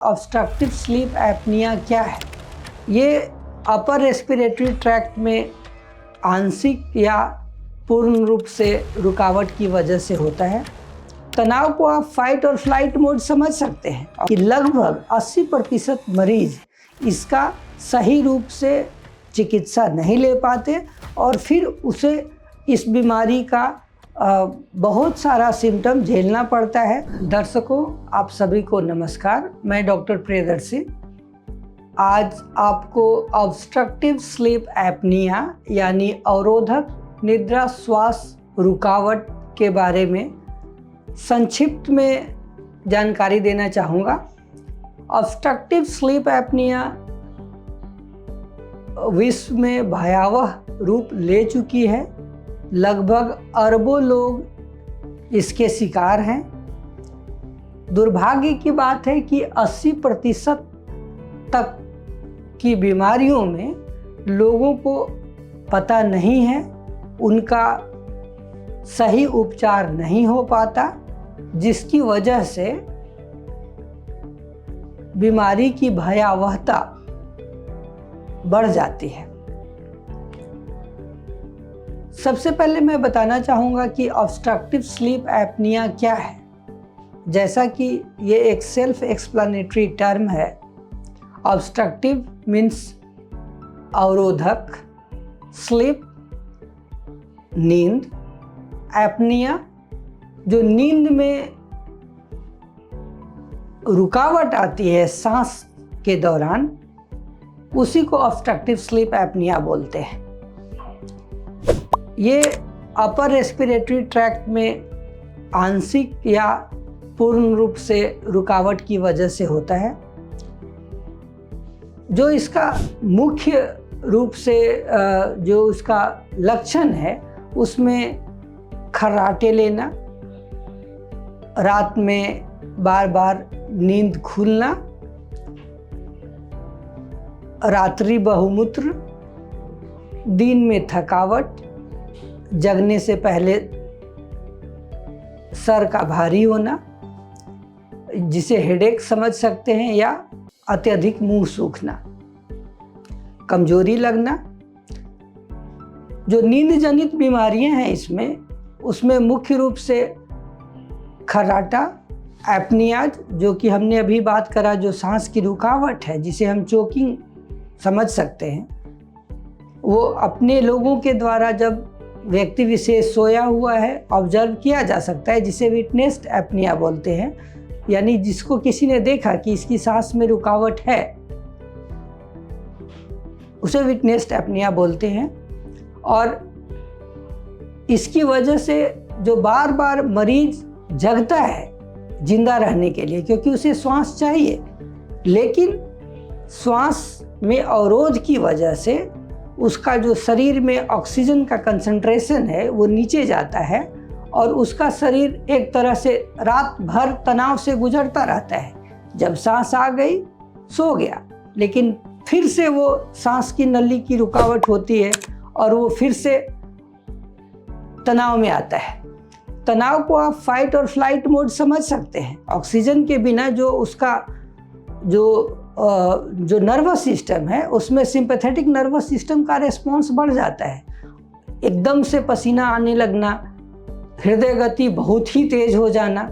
Obstructive sleep apnoea क्या है? ये अपर रेस्पिरेटरी ट्रैक्ट में आंशिक या पूर्ण रूप से रुकावट की वजह से होता है। तनाव को आप फाइट और फ्लाइट मोड समझ सकते हैं कि लगभग 80% मरीज इसका सही रूप से चिकित्सा नहीं ले पाते और फिर उसे इस बीमारी का बहुत सारा सिम्टम झेलना पड़ता है। दर्शकों, आप सभी को नमस्कार। मैं डॉक्टर प्रियदर्शी आज आपको ऑब्स्ट्रक्टिव स्लीप एपनिया यानी अवरोधक निद्रा श्वास रुकावट के बारे में संक्षिप्त में जानकारी देना चाहूँगा। ऑब्स्ट्रक्टिव स्लीप एपनिया विश्व में भयावह रूप ले चुकी है। लगभग अरबों लोग इसके शिकार हैं। दुर्भाग्य की बात है कि 80% तक की बीमारियों में लोगों को पता नहीं है, उनका सही उपचार नहीं हो पाता, जिसकी वजह से बीमारी की भयावहता बढ़ जाती है। सबसे पहले मैं बताना चाहूँगा कि ऑब्स्ट्रक्टिव स्लीप एपनिया क्या है। जैसा कि ये एक सेल्फ एक्सप्लेनेटरी टर्म है। ऑब्स्ट्रक्टिव मीन्स अवरोधक, स्लीप नींद, एपनिया जो नींद में रुकावट आती है सांस के दौरान, उसी को ऑब्स्ट्रक्टिव स्लीप एपनिया बोलते हैं। ये अपर रेस्पिरेटरी ट्रैक्ट में आंशिक या पूर्ण रूप से रुकावट की वजह से होता है। जो इसका मुख्य रूप से जो उसका लक्षण है, उसमें खर्राटे लेना, रात में बार बार नींद खुलना, रात्रि बहुमूत्र, दिन में थकावट, जगने से पहले सर का भारी होना, जिसे हेडेक समझ सकते हैं, या अत्यधिक मुंह सूखना, कमजोरी लगना। जो नींद जनित बीमारियां हैं उसमें मुख्य रूप से खर्राटा, एपनियाज, जो कि हमने अभी बात करा, जो सांस की रुकावट है, जिसे हम चोकिंग समझ सकते हैं, वो अपने लोगों के द्वारा जब व्यक्ति विशेष सोया हुआ है ऑब्जर्व किया जा सकता है, जिसे विटनेस्ड एपनिया बोलते हैं। यानी जिसको किसी ने देखा कि इसकी सांस में रुकावट है, उसे विटनेस्ड एपनिया बोलते हैं। और इसकी वजह से जो बार बार मरीज जगता है जिंदा रहने के लिए, क्योंकि उसे श्वास चाहिए, लेकिन श्वास में अवरोध की वजह से उसका जो शरीर में ऑक्सीजन का कंसंट्रेशन है वो नीचे जाता है और उसका शरीर एक तरह से रात भर तनाव से गुजरता रहता है। जब सांस आ गई, सो गया, लेकिन फिर से वो सांस की नली की रुकावट होती है और वो फिर से तनाव में आता है। तनाव को आप फाइट और फ्लाइट मोड समझ सकते हैं। ऑक्सीजन के बिना जो उसका जो नर्वस सिस्टम है, उसमें सिंपैथेटिक नर्वस सिस्टम का रिस्पॉन्स बढ़ जाता है। एकदम से पसीना आने लगना, हृदय गति बहुत ही तेज हो जाना,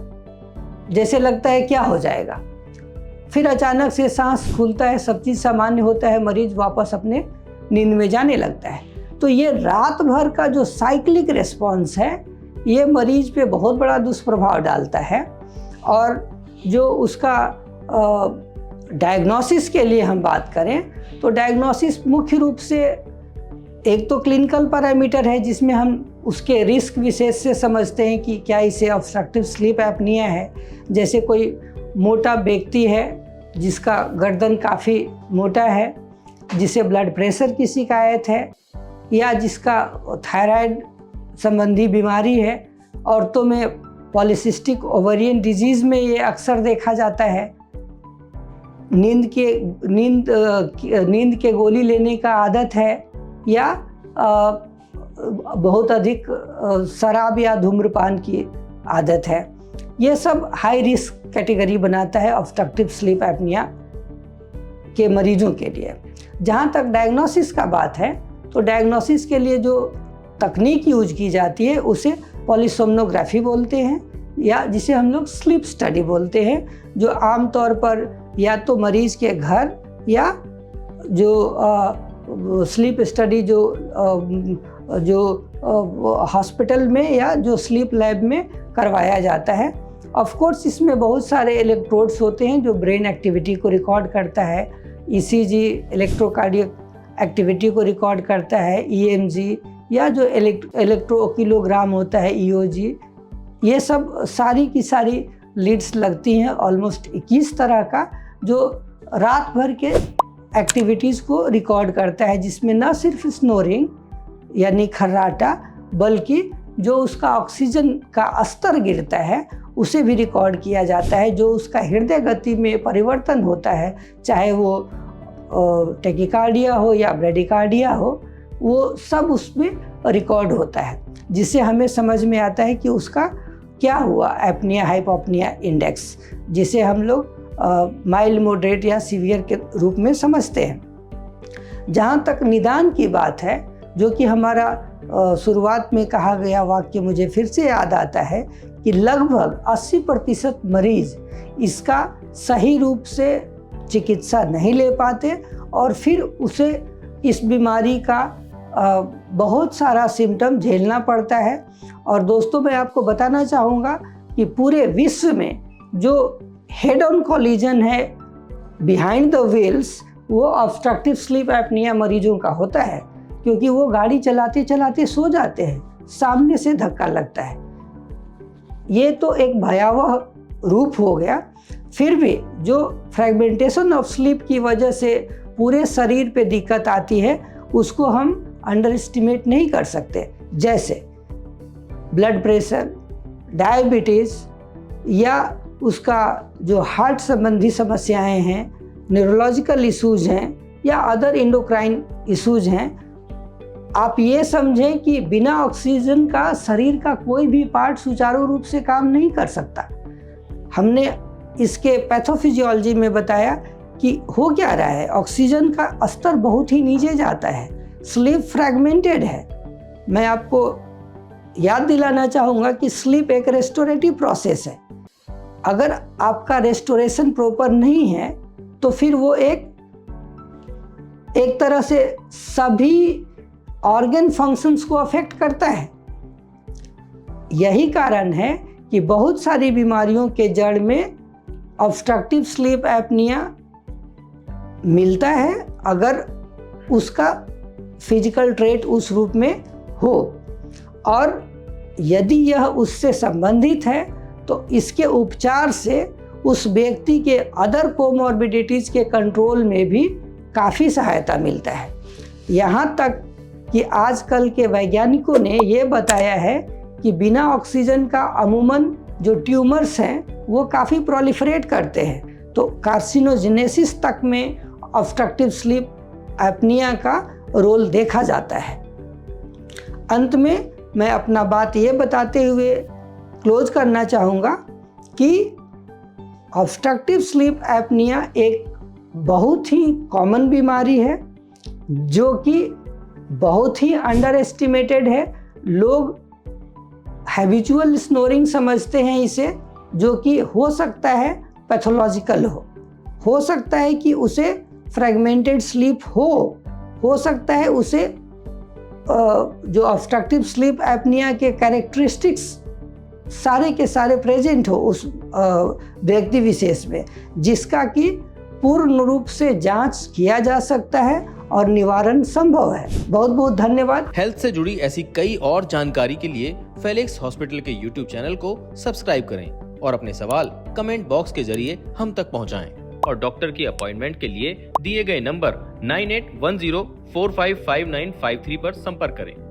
जैसे लगता है क्या हो जाएगा। फिर अचानक से सांस खुलता है, सब चीज़ सामान्य होता है, मरीज वापस अपने नींद में जाने लगता है। तो ये रात भर का जो साइक्लिक रिस्पॉन्स है, ये मरीज पे बहुत बड़ा दुष्प्रभाव डालता है। और जो उसका डायग्नोसिस के लिए हम बात करें तो डायग्नोसिस मुख्य रूप से एक तो क्लिनिकल पैरामीटर है, जिसमें हम उसके रिस्क विशेष से समझते हैं कि क्या इसे ऑब्स्ट्रक्टिव स्लीप एपनिया है। जैसे कोई मोटा व्यक्ति है जिसका गर्दन काफ़ी मोटा है, जिसे ब्लड प्रेशर की शिकायत है, या जिसका थायराइड संबंधी बीमारी है। औरतों में पॉलीसिस्टिक ओवेरियन डिजीज़ में ये अक्सर देखा जाता है। नींद के गोली लेने का आदत है, या बहुत अधिक शराब या धूम्रपान की आदत है। ये सब हाई रिस्क कैटेगरी बनाता है ऑब्स्ट्रक्टिव स्लीप एपनिया के मरीजों के लिए। जहाँ तक डायग्नोसिस का बात है, तो डायग्नोसिस के लिए जो तकनीक यूज की जाती है उसे पॉलीसोमनोग्राफी बोलते हैं, या जिसे हम लोग स्लीप स्टडी बोलते हैं, जो आमतौर पर या तो मरीज के घर या जो स्लीप स्टडी जो हॉस्पिटल में या जो स्लीप लैब में करवाया जाता है। ऑफ कोर्स इसमें बहुत सारे इलेक्ट्रोड्स होते हैं जो ब्रेन एक्टिविटी को रिकॉर्ड करता है, ईसीजी इलेक्ट्रोकार्डियक एक्टिविटी को रिकॉर्ड करता है, ईएमजी या जो इलेक्ट्रोकिलोग्राम होता है ईओजी, ये सब सारी की सारी लीड्स लगती हैं ऑलमोस्ट 21 तरह का, जो रात भर के एक्टिविटीज़ को रिकॉर्ड करता है, जिसमें न सिर्फ स्नोरिंग यानी खर्राटा, बल्कि जो उसका ऑक्सीजन का स्तर गिरता है उसे भी रिकॉर्ड किया जाता है, जो उसका हृदय गति में परिवर्तन होता है, चाहे वो टेकिकार्डिया हो या ब्रेडिकार्डिया हो, वो सब उसमें रिकॉर्ड होता है, जिससे हमें समझ में आता है कि उसका क्या हुआ एपनिया हाइपोपनिया इंडेक्स, जिसे हम लोग माइल्ड, मॉडरेट या सीवियर के रूप में समझते हैं। जहाँ तक निदान की बात है, जो कि हमारा शुरुआत में कहा गया वाक्य मुझे फिर से याद आता है कि लगभग 80% मरीज इसका सही रूप से चिकित्सा नहीं ले पाते और फिर उसे इस बीमारी का बहुत सारा सिम्टम झेलना पड़ता है। और दोस्तों, मैं आपको बताना चाहूँगा कि पूरे विश्व में जो हेड ऑन कॉलिजन है बिहाइंड द व्हील्स, वो ऑब्स्ट्रक्टिव स्लीप एपनिया मरीजों का होता है, क्योंकि वो गाड़ी चलाते चलाते सो जाते हैं, सामने से धक्का लगता है। ये तो एक भयावह रूप हो गया। फिर भी जो फ्रेगमेंटेशन ऑफ स्लीप की वजह से पूरे शरीर पे दिक्कत आती है, उसको हम अंडर एस्टिमेट नहीं कर सकते, जैसे ब्लड प्रेशर, डायबिटीज़ या उसका जो हार्ट संबंधी समस्याएं हैं, न्यूरोलॉजिकल इश्यूज हैं या अदर एंडोक्राइन इश्यूज हैं। आप ये समझें कि बिना ऑक्सीजन का शरीर का कोई भी पार्ट सुचारू रूप से काम नहीं कर सकता। हमने इसके पैथोफिजियोलॉजी में बताया कि हो क्या रहा है, ऑक्सीजन का स्तर बहुत ही नीचे जाता है, स्लीप फ्रैगमेंटेड है। मैं आपको याद दिलाना चाहूँगा कि स्लीप एक रेस्टोरेटिव प्रोसेस है। अगर आपका रेस्टोरेशन प्रॉपर नहीं है तो फिर वो एक तरह से सभी ऑर्गन फंक्शंस को अफेक्ट करता है। यही कारण है कि बहुत सारी बीमारियों के जड़ में ऑब्स्ट्रक्टिव स्लीप एपनिया मिलता है, अगर उसका फिजिकल ट्रेट उस रूप में हो, और यदि यह उससे संबंधित है तो इसके उपचार से उस व्यक्ति के अदर कोमॉर्बिडिटीज़ के कंट्रोल में भी काफ़ी सहायता मिलता है। यहाँ तक कि आजकल के वैज्ञानिकों ने ये बताया है कि बिना ऑक्सीजन का अमूमन जो ट्यूमर्स हैं वो काफ़ी प्रोलिफरेट करते हैं, तो कार्सिनोजेनेसिस तक में ऑब्स्ट्रक्टिव स्लीप एपनिया का रोल देखा जाता है। अंत में मैं अपना बात ये बताते हुए क्लोज करना चाहूँगा कि ऑब्स्ट्रक्टिव स्लीप एपनिया एक बहुत ही कॉमन बीमारी है, जो कि बहुत ही अंडर एस्टिमेटेड है। लोग हैबिचुअल स्नोरिंग समझते हैं इसे, जो कि हो सकता है पैथोलॉजिकल हो सकता है कि उसे फ्रैगमेंटेड स्लीप हो सकता है उसे जो ऑब्स्ट्रक्टिव स्लीप एपनिया के कैरेक्टरिस्टिक्स सारे के सारे प्रेजेंट हो उस व्यक्ति विशेष में, जिसका कि पूर्ण रूप से जांच किया जा सकता है और निवारण संभव है। बहुत बहुत धन्यवाद। हेल्थ से जुड़ी ऐसी कई और जानकारी के लिए फेलिक्स हॉस्पिटल के YouTube चैनल को सब्सक्राइब करें और अपने सवाल कमेंट बॉक्स के जरिए हम तक पहुंचाएं। और डॉक्टर की अपॉइंटमेंट के लिए दिए गए नंबर 9810455953 पर संपर्क करें।